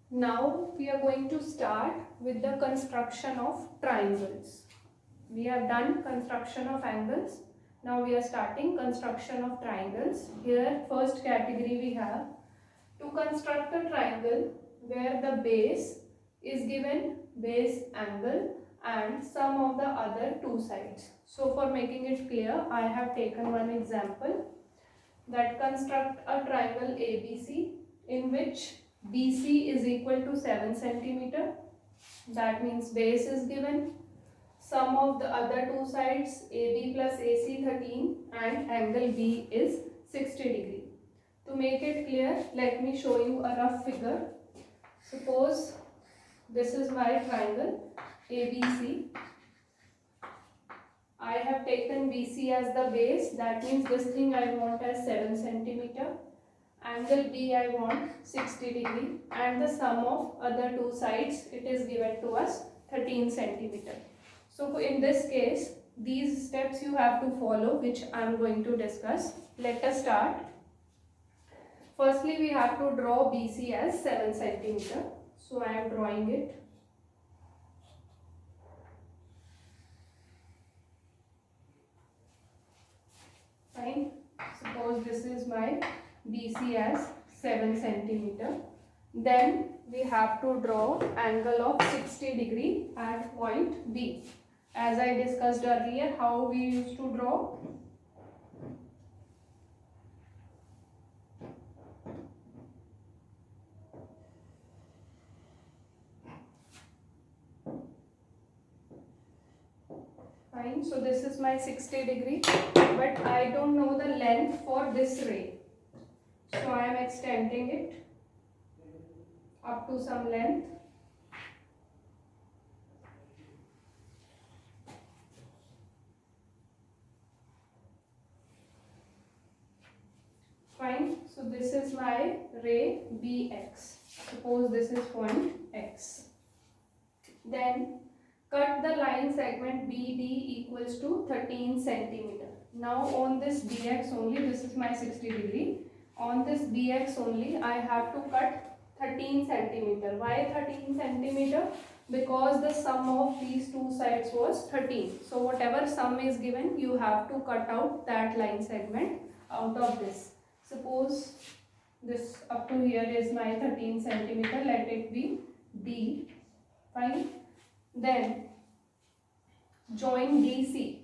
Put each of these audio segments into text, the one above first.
Now we are going to start with the construction of triangles. We have done construction of angles. Now we are starting construction of triangles. Here first category we have to construct a triangle where the base is given, base angle, and sum of the other two sides. So for making it clear, I have taken one example, that construct a triangle ABC in which BC is equal to 7 centimeter. That means base is given, sum of the other two sides AB plus AC 13, and angle B is 60 degree. To make it clear, let me show you a rough figure. Suppose this is my triangle ABC. I have taken BC as the base, that means this thing I want as 7 centimeter. Angle B I want 60 degree, and the sum of other two sides, it is given to us 13 centimeter. So in this case, these steps you have to follow, which I am going to discuss. Let us start. Firstly, we have to draw BC as 7 centimeter. So I am drawing it. Fine. Suppose this is my BC as 7 centimeter. Then we have to draw angle of 60 degree at point B. As I discussed earlier, how we used to draw? Fine. So this is my 60 degree, but I don't know the length for this ray. So I am extending it up to some length. Fine. So this is my ray BX. Suppose this is point X. Then cut the line segment BD equals to 13 centimeter. Now on this BX only, this is my 60 degree. On this BX only, I have to cut 13 centimeter. Why 13 centimeter? Because the sum of these two sides was 13. So whatever sum is given, you have to cut out that line segment out of this. Suppose this up to here is my 13 centimeter. Let it be D. Fine. Then join DC.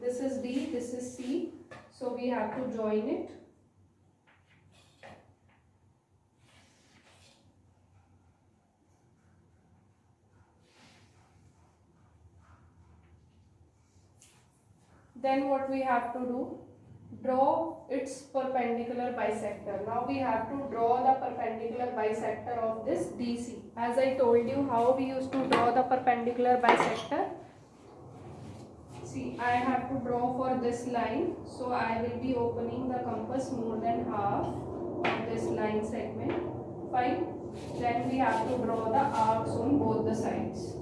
This is D, this is C. So we have to join it. Then what we have to do? Draw its perpendicular bisector. Now we have to draw the perpendicular bisector of this DC. As I told you how we used to draw the perpendicular bisector. See, I have to draw for this line. So I will be opening the compass more than half of this line segment. Fine. Then we have to draw the arcs on both the sides.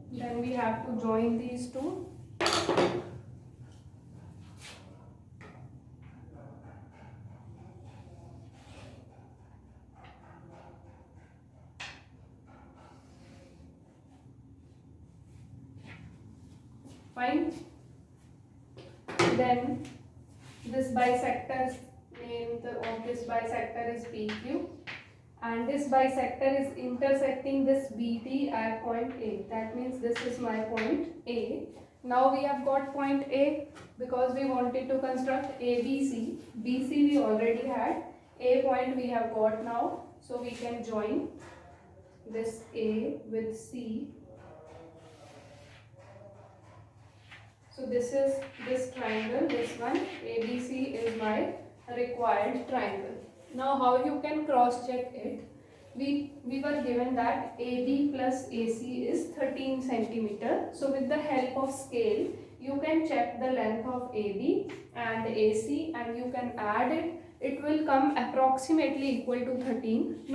Then we have to join these two. Fine. Then this bisector, name of this bisector is PQ. And this bisector is intersecting this BD at point A. That means this is my point A. Now we have got point A because we wanted to construct ABC. BC we already had. A point we have got now. So we can join this A with C. So this is this triangle, this one. ABC is my required triangle. Now how you can cross check it? we were given that AB plus AC is 13 centimeter. So with the help of scale, you can check the length of AB and AC and you can add it. It will come approximately equal to 13.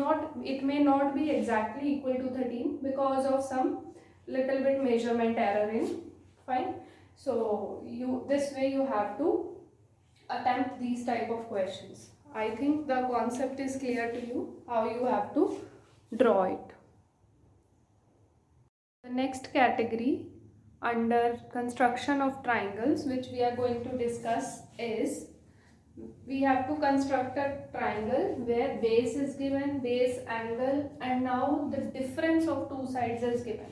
It may not be exactly equal to 13 because of some little bit measurement error in. Fine. So this way you have to attempt these type of questions. I think the concept is clear to you, how you have to draw it. The next category under construction of triangles, which we are going to discuss, is we have to construct a triangle where base is given, base, angle, and now the difference of two sides is given.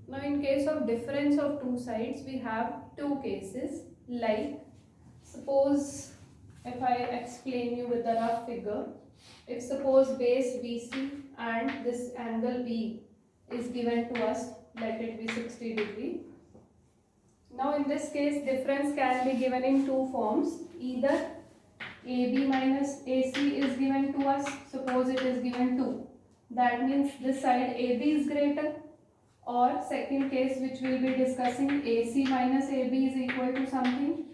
Now in case of difference of two sides, we have two cases. Like suppose if I explain you with a rough figure, if suppose base BC and this angle B is given to us, let it be 60 degree. Now in this case, difference can be given in two forms. Either AB minus AC is given to us, suppose it is given 2. That means this side AB is greater, or second case which we will be discussing, AC minus AB is equal to something,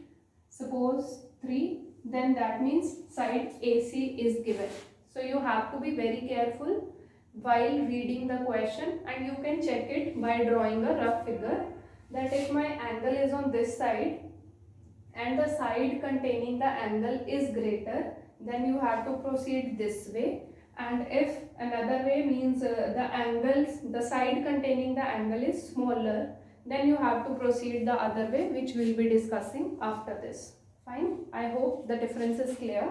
suppose 3, then that means side AC is given. So you have to be very careful while reading the question, and you can check it by drawing a rough figure, that if my angle is on this side and the side containing the angle is greater, then you have to proceed this way. And if another way means the side containing the angle is smaller, then you have to proceed the other way, which we will be discussing after this. Fine. I hope the difference is clear.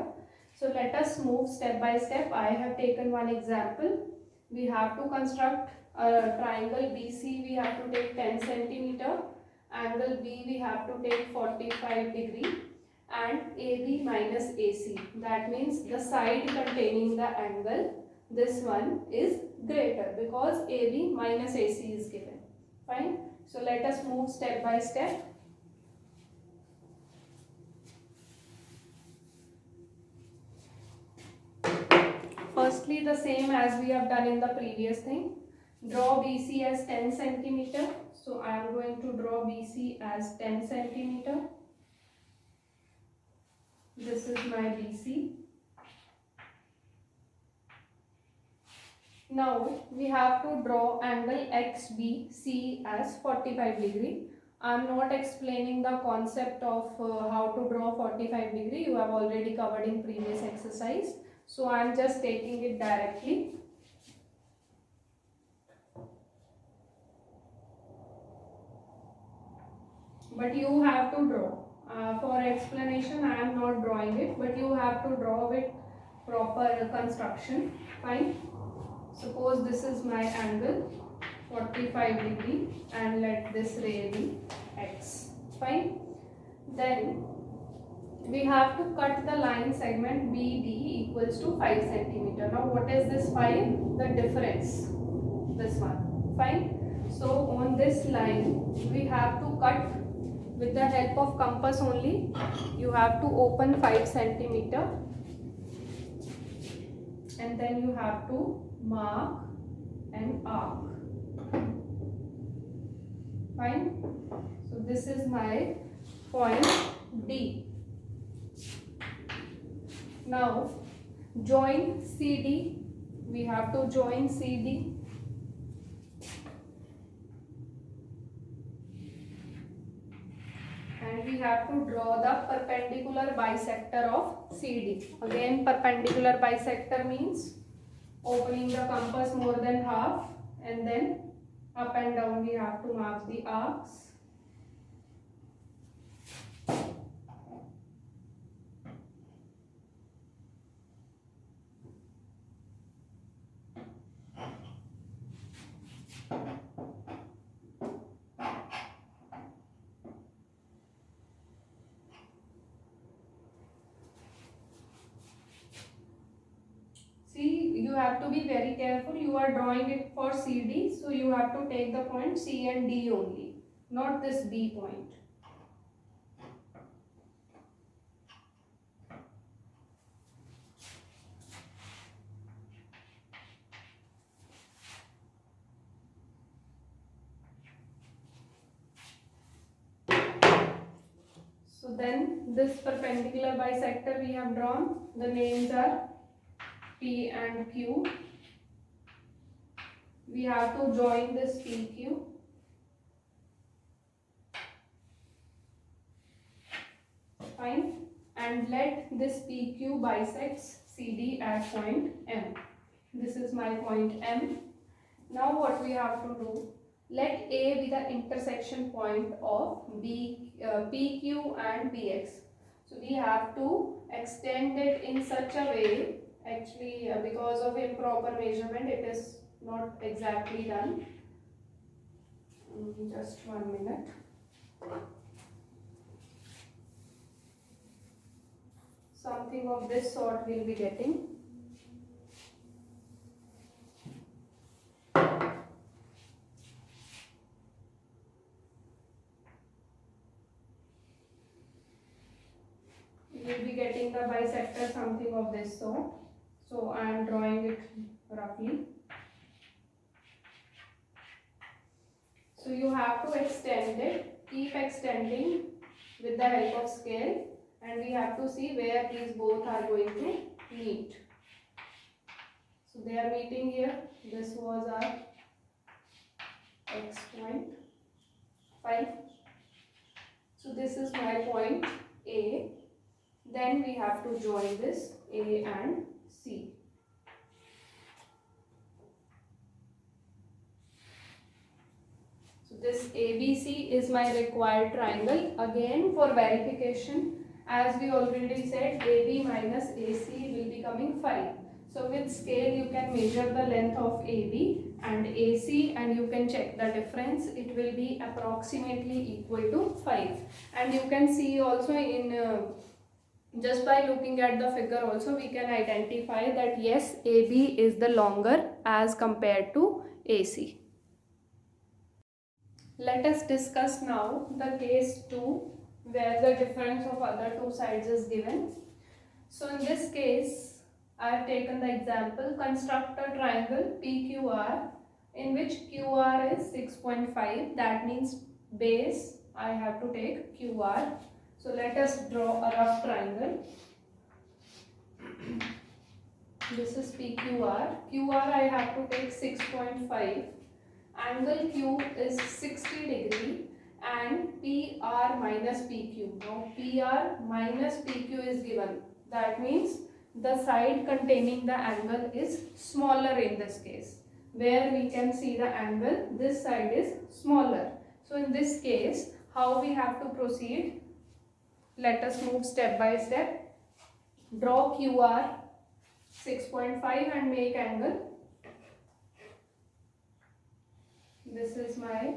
So let us move step by step. I have taken one example. We have to construct a triangle BC. We have to take 10 centimeter. Angle B we have to take 45 degree. And AB minus AC. That means the side containing the angle, this one is greater because AB minus AC is given. Fine. So let us move step by step. Firstly, the same as we have done in the previous thing. Draw BC as 10 centimeter. So I am going to draw BC as 10 centimeter. This is my BC. Now we have to draw angle XBC as 45 degree. I am not explaining the concept of how to draw 45 degree. You have already covered in previous exercise. So I am just taking it directly. But you have to draw. For explanation, I am not drawing it, but you have to draw with proper construction. Fine. Suppose this is my angle 45 degree and let this ray be X. Fine. Then we have to cut the line segment BD equals to 5 centimeter. Now what is this 5? The difference. This one. Fine. So on this line we have to cut with the help of compass only. You have to open 5 centimeter and then you have to mark an arc. Fine. So this is my point D. Now join CD. We have to join CD. And we have to draw the perpendicular bisector of CD. Again, perpendicular bisector means opening the compass more than half and then up and down we have to mark the arcs. You have to be very careful. You are drawing it for CD, so you have to take the point C and D only, not this B point. So then this perpendicular bisector we have drawn. The names are P and Q. We have to join this PQ. Fine. And let this PQ bisects CD at point M. This is my point M. Now what we have to do? Let A be the intersection point of PQ and PX. So we have to extend it in such a way, actually because of improper measurement it is not exactly done. Just 1 minute. Something of this sort we'll be getting. We'll be getting the bisector something of this sort. So I am drawing it roughly. So you have to extend it, keep extending with the help of scale, and we have to see where these both are going to meet. So they are meeting here. This was our X point. Fine. So this is my point A. Then we have to join this A and C. So this ABC is my required triangle. Again, for verification, as we already said, AB minus AC will be coming 5. So with scale you can measure the length of AB and AC and you can check the difference. It will be approximately equal to 5. And you can see also in just by looking at the figure also we can identify that yes, AB is the longer as compared to AC. Let us discuss now the case 2 where the difference of other two sides is given. So in this case I have taken the example, construct a triangle PQR in which QR is 6.5. That means base I have to take QR. So let us draw a rough triangle. This is PQR. QR I have to take 6.5. Angle Q is 60 degree and PR minus PQ. Now PR minus PQ is given. That means the side containing the angle is smaller in this case. Where we can see the angle, this side is smaller. So in this case, how we have to proceed? Let us move step by step. Draw QR 6.5 and make angle. This is my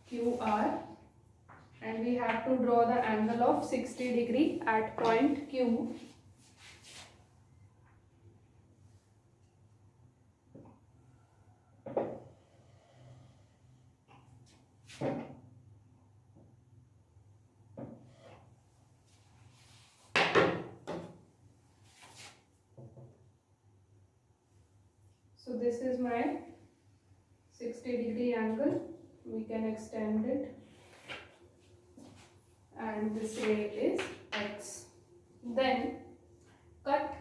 QR and we have to draw the angle of 60 degree at point Q. So this is my 60 degree angle. We can extend it and this ray is X. Then cut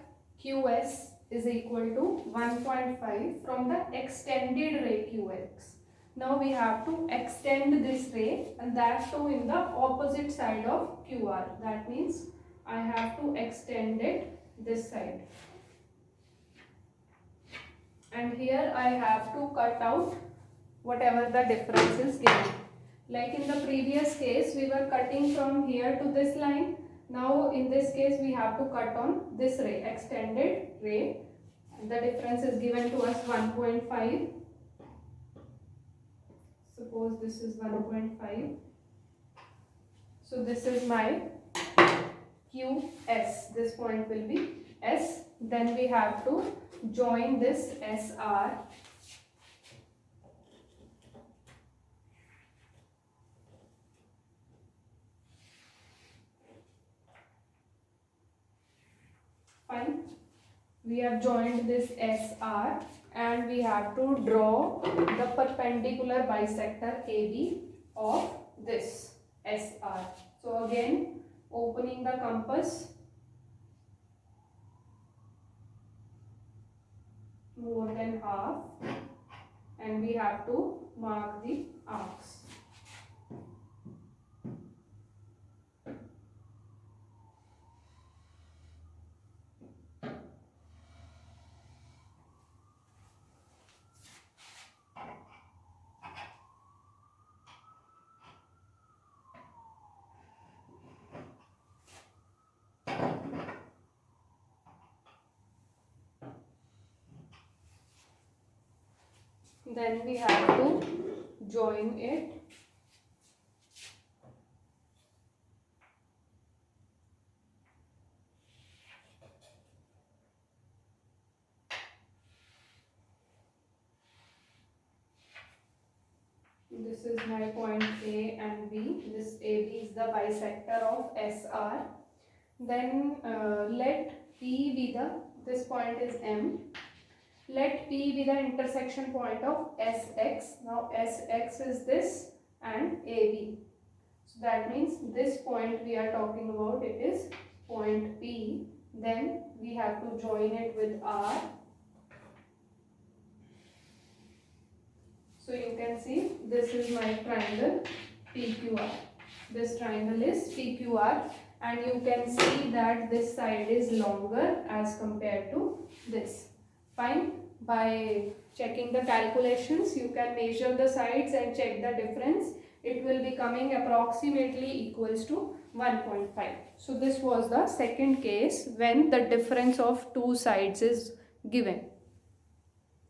QS is equal to 1.5 from the extended ray QX. Now we have to extend this ray and that too in the opposite side of QR. That means I have to extend it this side. And here I have to cut out whatever the difference is given. Like in the previous case, we were cutting from here to this line. Now in this case, we have to cut on this ray, extended ray. The difference is given to us 1.5. Suppose this is 1.5. So this is my QS. This point will be S. Then we have to join this SR. Fine. We have joined this SR and we have to draw the perpendicular bisector AB of this SR. So again, opening the compass more than half, and we have to mark the arcs. Then we have to join it. This is my point A and B. This AB is the bisector of SR. Then let P be this point is M. Let P be the intersection point of SX. Now SX is this and AB. So that means this point we are talking about, it is point P. Then we have to join it with R. So you can see this is my triangle PQR. This triangle is PQR, and you can see that this side is longer as compared to this. Fine. By checking the calculations, you can measure the sides and check the difference. It will be coming approximately equals to 1.5. So this was the second case when the difference of two sides is given.